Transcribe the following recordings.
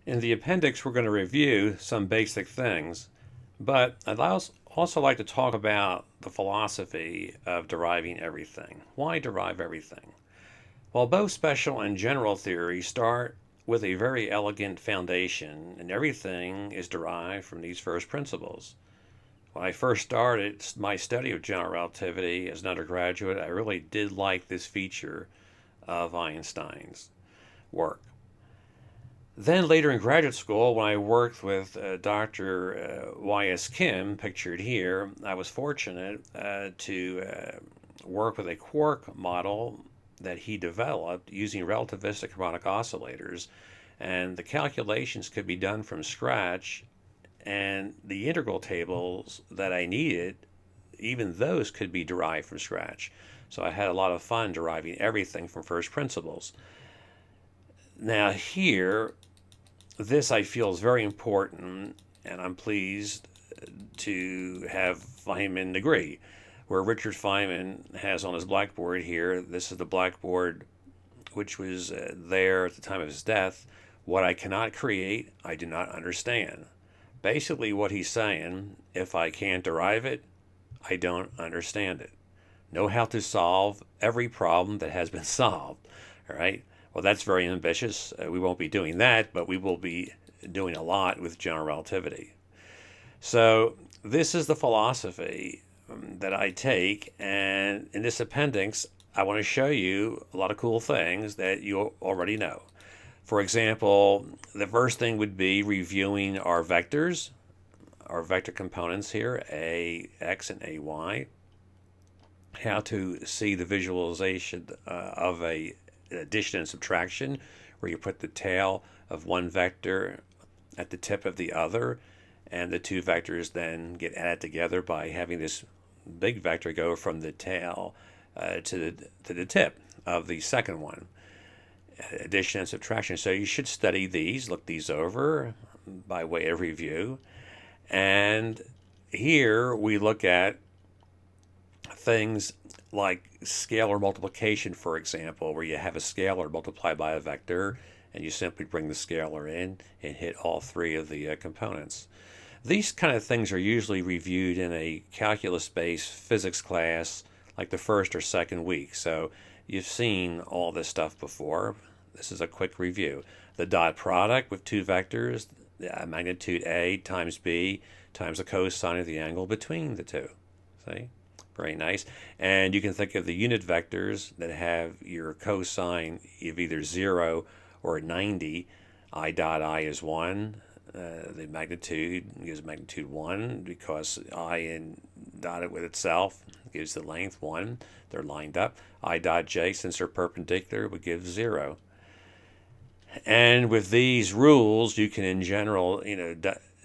In the appendix, we're going to review some basic things, but I'd also like to talk about the philosophy of deriving everything. Why derive everything? Well, both special and general theory start with a very elegant foundation, and everything is derived from these first principles. When I first started my study of general relativity as an undergraduate, I really did like this feature of Einstein's work. Then later in graduate school, when I worked with Dr. Y.S. Kim, pictured here, I was fortunate to work with a quark model that he developed using relativistic harmonic oscillators. And the calculations could be done from scratch, and the integral tables that I needed, even those could be derived from scratch. So I had a lot of fun deriving everything from first principles. Now, here, this I feel is very important, and I'm pleased to have Feynman agree. Where Richard Feynman has on his blackboard here, this is the blackboard which was there at the time of his death. What I cannot create, I do not understand. Basically, what he's saying, if I can't derive it, I don't understand it. Know how to solve every problem that has been solved. All right. Well, that's very ambitious. We won't be doing that, but we will be doing a lot with general relativity. So, this is the philosophy that I take, and in this appendix, I want to show you a lot of cool things that you already know. For example, the first thing would be reviewing our vectors, our vector components here, ax and ay, how to see the visualization of a addition and subtraction, where you put the tail of one vector at the tip of the other, and the two vectors then get added together by having this big vector go from the tail to the tip of the second one. Addition and subtraction. So you should study these, look these over by way of review. And here we look at things like scalar multiplication, for example, where you have a scalar multiplied by a vector, and you simply bring the scalar in and hit all three of the components. These kind of things are usually reviewed in a calculus-based physics class like the first or second week. So you've seen all this stuff before. This is a quick review. The dot product with two vectors, magnitude A times B times the cosine of the angle between the two. See? Very nice. And you can think of the unit vectors that have your cosine of either 0 or 90. I dot I is 1. The magnitude gives magnitude 1 because I and dotted with itself gives the length 1. They're lined up. I dot j, since they're perpendicular, would give 0. And with these rules, you can in general,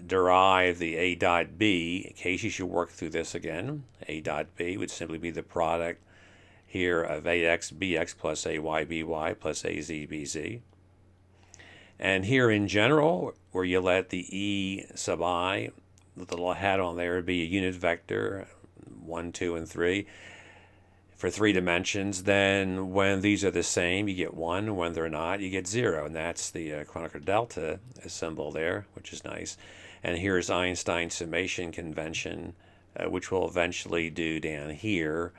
derive the a dot b. In case you should work through this again, a dot b would simply be the product here of ax bx plus ay by plus az bz. And here in general, where you let the e sub I, the little hat on there, be a unit vector, 1, 2, and 3, for 3 dimensions, then when these are the same, you get 1. When they're not, you get 0. And that's the Kronecker Delta symbol there, which is nice. And here's Einstein's summation convention, which we'll eventually do down here.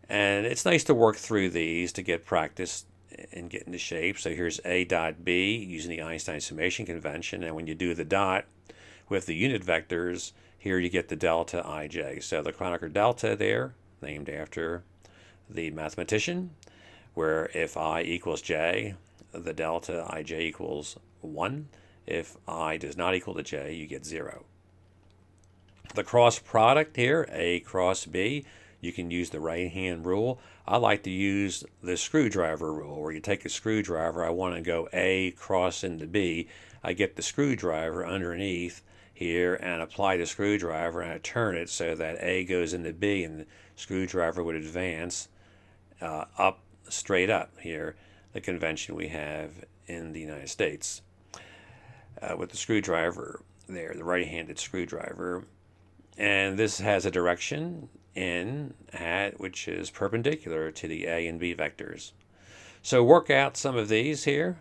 And it's nice to work through these to get practice and get into shape. So here's a dot b using the Einstein summation convention. And when you do the dot with the unit vectors, here you get the delta ij. So the Kronecker Delta there, named after the mathematician, where if I equals j, the delta ij equals 1. If I does not equal to j, you get 0. The cross product here, a cross b, you can use the right-hand rule. I like to use the screwdriver rule, where you take a screwdriver, I want to go a cross into b. I get the screwdriver underneath here and apply the screwdriver, and I turn it so that a goes into b, and the screwdriver would advance up, straight up here, the convention we have in the United States with the screwdriver there, the right-handed screwdriver. And this has a direction in hat which is perpendicular to the a and b vectors. So work out some of these here.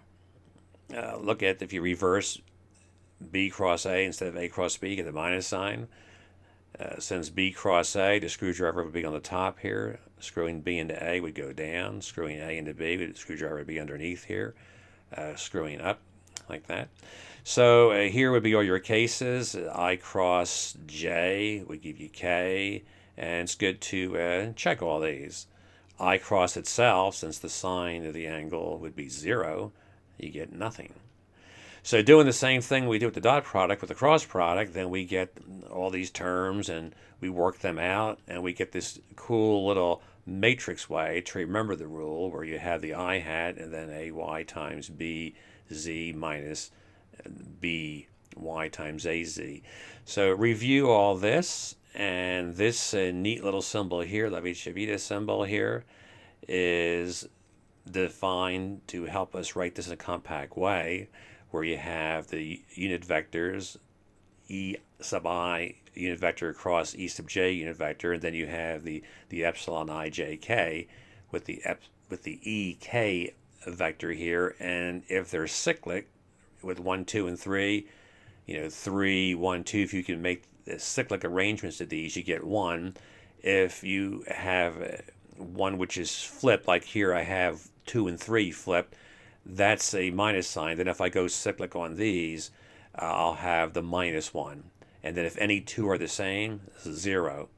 Look at if you reverse B cross A instead of A cross B, get the minus sign. Since B cross A, the screwdriver would be on the top here. Screwing B into A would go down. Screwing A into B, the screwdriver would be underneath here. Screwing up like that. So here would be all your cases. I cross J would give you K, and it's good to check all these. I cross itself, since the sine of the angle would be 0, you get nothing. So doing the same thing we do with the dot product with the cross product, then we get all these terms and we work them out and we get this cool little matrix way to remember the rule where you have the I hat and then AY times BZ minus BY times AZ. So review all this, and this neat little symbol here, La Civita symbol here, is defined to help us write this in a compact way, where you have the unit vectors E sub I unit vector across E sub j unit vector, and then you have the epsilon ijk with the ek vector here. And if they're cyclic with 1, 2, and 3, 3, 1, 2, if you can make the cyclic arrangements of these, you get 1. If you have one which is flipped, like here I have 2 and 3 flipped, that's a minus sign. Then if I go cyclic on these, I'll have the minus 1. And then if any two are the same, 0.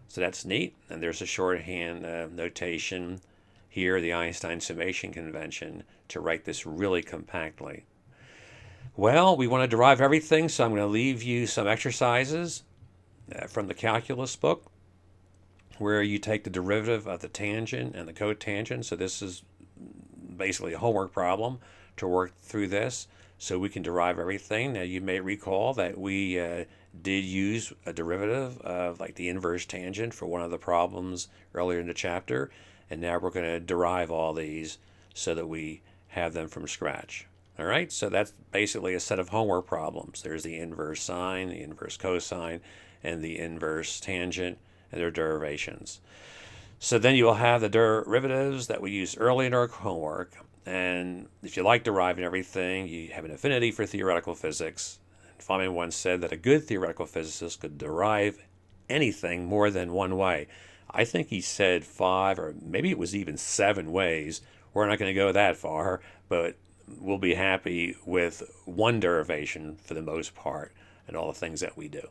So that's neat. And there's a shorthand notation here, the Einstein summation convention, to write this really compactly. Well, we want to derive everything, so I'm going to leave you some exercises from the calculus book where you take the derivative of the tangent and the cotangent. So this is basically a homework problem to work through this so we can derive everything. Now you may recall that we did use a derivative of like the inverse tangent for one of the problems earlier in the chapter, and now we're going to derive all these so that we have them from scratch. All right, so that's basically a set of homework problems. There's the inverse sine, the inverse cosine, and the inverse tangent, and their derivations. So then you will have the derivatives that we used early in our homework. And if you like deriving everything, you have an affinity for theoretical physics. Feynman once said that a good theoretical physicist could derive anything more than one way. I think he said 5, or maybe it was even 7 ways. We're not going to go that far, but we'll be happy with one derivation for the most part and all the things that we do.